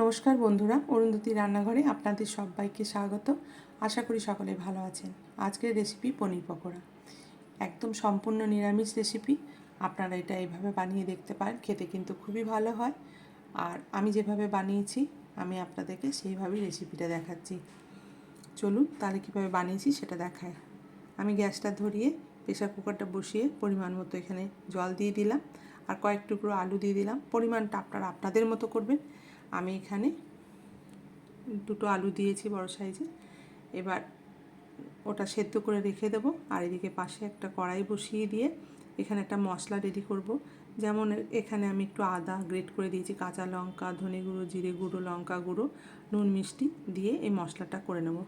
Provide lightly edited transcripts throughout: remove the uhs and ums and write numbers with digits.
নমস্কার বন্ধুরা, অরুন্ধতী রান্নাঘরে আপনাদের সবাইকে স্বাগত। আশা করি সকলে ভালো আছেন। আজকের রেসিপি পনির পকোড়া, একদম সম্পূর্ণ নিরামিষ রেসিপি। আপনারা এটা এইভাবে বানিয়ে দেখতে পারেন, খেতে কিন্তু খুবই ভালো হয়। আর আমি যেভাবে বানিয়েছি আমি আপনাদেরকে সেইভাবেই রেসিপিটা দেখাচ্ছি। চলুন তাহলে কীভাবে বানিয়েছি সেটা দেখায়। আমি গ্যাসটা ধরিয়ে প্রেসার কুকারটা বসিয়ে পরিমাণ মতো এখানে জল দিয়ে দিলাম আর কয়েক টুকরো আলু দিয়ে দিলাম। পরিমাণটা আপনারা আপনাদের মতো করবেন। আমি এখানে দুটো আলু দিয়েছি বড় সাইজে। এবার ওটা সেদ্ধ করে রেখে দেবো। আর এদিকে পাশে একটা কড়াই বসিয়ে দিয়ে এখানে একটা মশলা রেডি করব। যেমন এখানে আমি একটু আদা গ্রেট করে দিয়েছি, কাঁচা লঙ্কা, ধনে গুঁড়ো, জিরে গুঁড়ো, লঙ্কা গুঁড়ো, নুন, মিষ্টি দিয়ে এই মশলাটা করে নেব।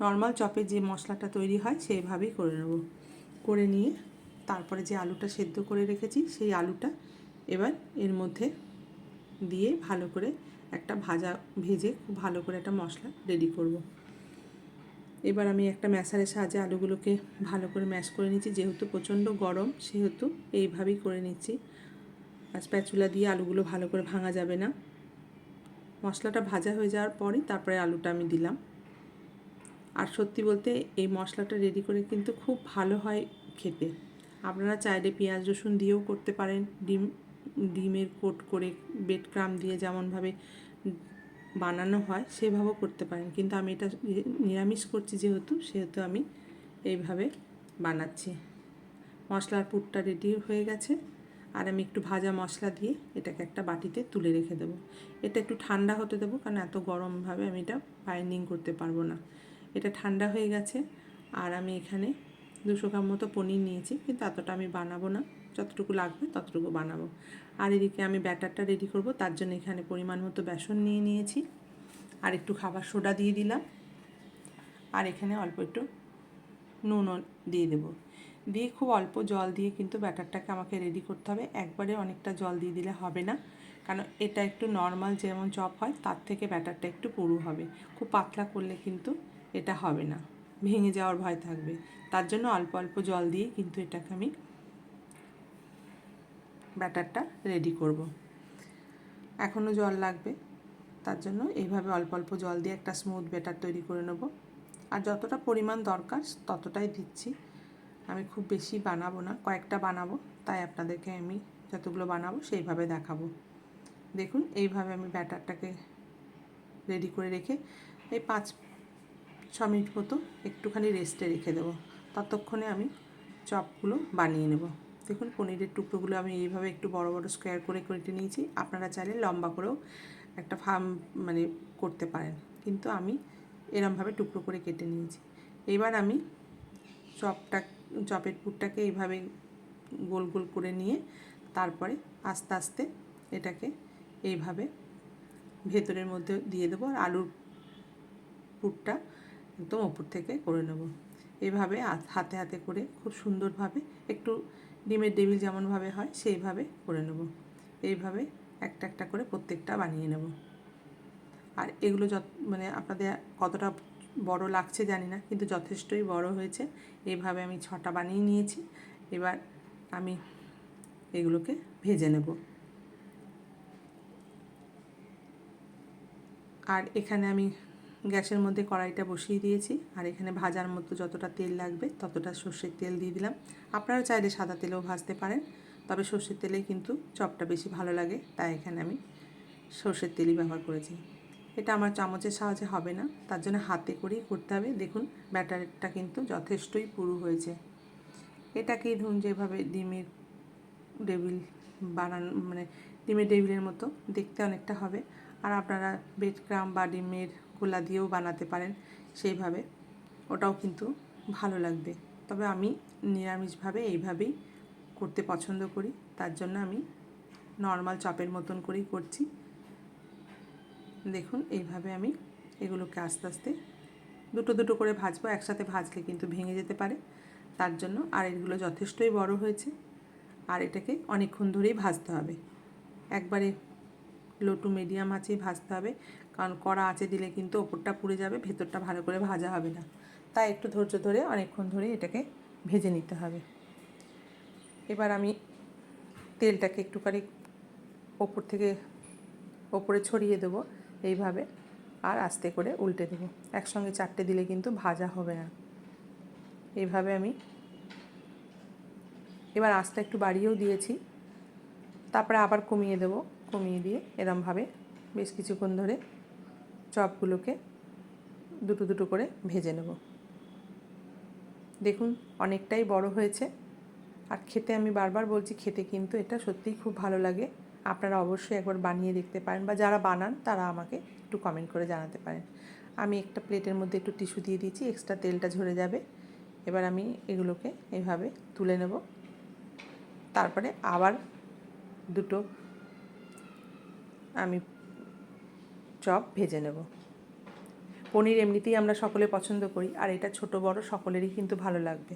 নর্মাল চপে যে মশলাটা তৈরি হয় সেইভাবেই করে নেব। করে নিয়ে তারপরে যে আলুটা সেদ্ধ করে রেখেছি সেই আলুটা এবার এর মধ্যে দিয়ে ভালো করে একটা ভেজে খুব ভালো করে একটা মশলা রেডি করব। এবার আমি একটা ম্যাশারের সাহায্যে আলুগুলোকে ভালো করে ম্যাশ করে নিচ্ছি। যেহেতু প্রচণ্ড গরম সেহেতু এইভাবেই করে নিচ্ছি। আর স্প্যাচুলা দিয়ে আলুগুলো ভালো করে ভাঙা যাবে না। মশলাটা ভাজা হয়ে যাওয়ার পরই তারপরে আলুটা আমি দিলাম। আর সত্যি বলতে এই মশলাটা রেডি করে কিন্তু খুব ভালো হয় খেতে। আপনারা চাইলে পেঁয়াজ রসুন দিয়েও করতে পারেন, ডিমের কোট করে ব্রেড ক্রাম দিয়ে যেমনভাবে বানানো হয় সেভাবেও করতে পারেন। কিন্তু আমি এটা নিরামিষ করছি সেহেতু আমি এইভাবে বানাচ্ছি। মশলার পুরটা রেডি হয়ে গেছে। আর আমি একটু ভাজা মশলা দিয়ে এটাকে একটা বাটিতে তুলে রেখে দেবো। এটা একটু ঠান্ডা হতে দেবো, কারণ এত গরমভাবে আমি এটা বাইন্ডিং করতে পারবো না। এটা ঠান্ডা হয়ে গেছে। আর আমি এখানে 200 গ্রাম মতো পনির নিয়েছি, কিন্তু এতটা আমি বানাবো না, যতটুকু লাগবে ততটুকু বানাবো। আর এদিকে আমি ব্যাটারটা রেডি করব। তার জন্য এখানে পরিমাণ মতো বেসন নিয়ে নিয়েছি আর একটু খাবার সোডা দিয়ে দিলাম। আর এখানে অল্প একটু নুনও দিয়ে দেবো। দিয়ে খুব অল্প জল দিয়ে কিন্তু ব্যাটারটাকে আমাকে রেডি করতে হবে। একবারে অনেকটা জল দিয়ে দিলে হবে না, কারণ এটা একটু নর্মাল যেমন চপ হয় তার থেকে ব্যাটারটা একটু পুরু হবে। খুব পাতলা করলে কিন্তু এটা হবে না, ভেঙে যাওয়ার ভয় থাকবে। তার জন্য অল্প অল্প জল দিয়ে কিন্তু এটাকে আমি ব্যাটারটা রেডি করব। এখনও জল লাগবে, তার জন্য এইভাবে অল্প অল্প জল দিয়ে একটা স্মুথ ব্যাটার তৈরি করে নেব। আর যতটা পরিমাণ দরকার ততটাই দিচ্ছি। আমি খুব বেশি বানাবো না, কয়েকটা বানাবো, তাই আপনাদেরকে আমি যতগুলো বানাবো সেইভাবে দেখাবো। দেখুন এইভাবে আমি ব্যাটারটাকে রেডি করে রেখে এই 5-6 মিনিট মতো একটুখানি রেস্টে রেখে দেবো। ততক্ষণে আমি চপগুলো বানিয়ে নেব। দেখুন পনিরের টুকরোগুলো আমি এইভাবে একটু বড় বড় স্কোয়ার করে কেটে নিয়েছি। আপনারা চাইলে লম্বা করেও একটা করতে পারেন, কিন্তু আমি এরমভাবে টুকরো করে কেটে নিয়েছি। এবার আমি চপের পুরটাকে এইভাবে গোল গোল করে নিয়ে তারপরে আস্তে আস্তে এটাকে এইভাবে ভেতরের মধ্যে দিয়ে দেবো। আর আলুর পুরটা একদম ওপর থেকে করে নেব। এইভাবে হাতে হাতে করে খুব সুন্দরভাবে একটু ডিমের টেবিল যেমনভাবে হয় সেইভাবে করে নেব। এইভাবে একটা একটা করে প্রত্যেকটা বানিয়ে নেব। আর এগুলো আপনাদের কতটা বড় লাগছে জানি না, কিন্তু যথেষ্টই বড় হয়েছে। এইভাবে আমি 6টা বানিয়ে নিয়েছি। এবার আমি এগুলোকে ভেজে নেব। আর এখানে আমি গ্যাসের মধ্যে কড়াইটা বসিয়ে দিয়েছি। আর এখানে ভাজার মতো যতটা তেল লাগবে ততটা সর্ষের তেল দিয়ে দিলাম। আপনারা চাইলে সাদা তেলেও ভাজতে পারেন, তবে সর্ষের তেলেই কিন্তু চপটা বেশি ভালো লাগে, তাই এখানে আমি সর্ষের তেলই ব্যবহার করেছি। এটা আমার চামচের সাহায্যে হবে না, তার জন্য হাতে করেই করতে হবে। দেখুন ব্যাটারটা কিন্তু যথেষ্টই পুরু হয়েছে। এটাকেই ধরুন যেভাবে ডিমের টেবিল ডিমের টেবিলের মতো দেখতে অনেকটা হবে। আর আপনারা ব্রেড ক্রাম্ব বা ডিমের গোলা দিয়েও বানাতে পারেন সেইভাবে, ওটাও কিন্তু ভালো লাগবে। তবে আমি নিরামিষভাবে এইভাবেই করতে পছন্দ করি, তার জন্য আমি নর্মাল চপের মতন করেই করছি। দেখুন এইভাবে আমি এগুলোকে আস্তে আস্তে দুটো দুটো করে ভাজবো। একসাথে ভাজলে কিন্তু ভেঙে যেতে পারে, তার জন্য। আর এগুলো যথেষ্টই বড় হয়েছে। আর এটাকে অনেকক্ষণ ধরেই ভাজতে হবে, একবারে লো টু মিডিয়াম আঁচেই ভাজতে হবে, কারণ কড়া আঁচে দিলে কিন্তু ওপরটা পুড়ে যাবে, ভেতরটা ভালো করে ভাজা হবে না। তাই একটু ধৈর্য ধরে অনেকক্ষণ ধরে এটাকে ভেজে নিতে হবে। এবার আমি তেলটাকে একটুখানি ওপরে ছড়িয়ে দেবো, এইভাবে আর আস্তে করে উল্টে দেবো। একসঙ্গে 4টে দিলে কিন্তু ভাজা হবে না। এইভাবে আমি এবার আঁচটা একটু বাড়িয়েও দিয়েছি, তারপরে আবার কমিয়ে দেব। কমিয়ে দিয়ে এরমভাবে বেশ কিছুক্ষণ ধরে চপগুলোকে দুটো দুটো করে ভেজে নেব। দেখুন অনেকটাই বড় হয়েছে, আর খেতে আমি বারবার বলছি, খেতে কিন্তু এটা সত্যিই খুব ভালো লাগে। আপনারা অবশ্যই একবার বানিয়ে দেখতে পারেন, বা যারা বানান তারা আমাকে একটু কমেন্ট করে জানাতে পারেন। আমি একটা প্লেটের মধ্যে একটু টিস্যু দিয়ে দিয়েছি, এক্সট্রা তেলটা ঝরে যাবে। এবার আমি এগুলোকে এইভাবে তুলে নেব, তারপরে আবার দুটো আমি চপ ভেজে নেব। পনির এমনিতেই আমরা সকলে পছন্দ করি, আর এটা ছোট বড় সকলেরই কিন্তু ভালো লাগবে।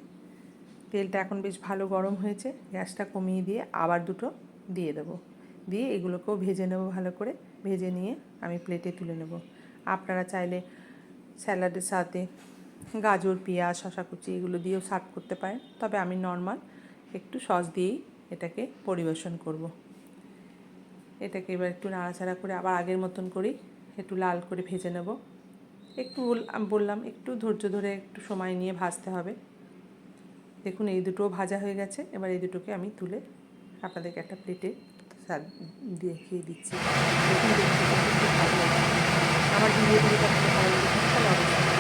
তেলটা এখন বেশ ভালো গরম হয়েছে, গ্যাসটা কমিয়ে দিয়ে আবার দুটো দিয়ে দেবো। দিয়ে এগুলোকেও ভেজে নেব ভালো করে। ভেজে নিয়ে আমি প্লেটে তুলে নেব। আপনারা চাইলে স্যালাডের সাথে গাজর, পেঁয়াজ, শসা কুচি এগুলো দিয়েও সার্ভ করতে পারেন, তবে আমি নর্মাল একটু সস দিয়েই এটাকে পরিবেশন করব। এটাকে এবার একটু নাড়াচাড়া করে আবার আগের মতন করেই একটু লাল করে ভেজে নেব। একটু বললাম একটু ধৈর্য ধরে একটু সময় নিয়ে ভাজতে হবে। দেখুন এই দুটোও ভাজা হয়ে গেছে। এবার এই দুটোকে আমি তুলে আপনাদেরকে একটা প্লেটে দেখিয়ে দিচ্ছি। দেখুন আমার ভিডিওগুলো ভালো লাগে তাহলে অবশ্যই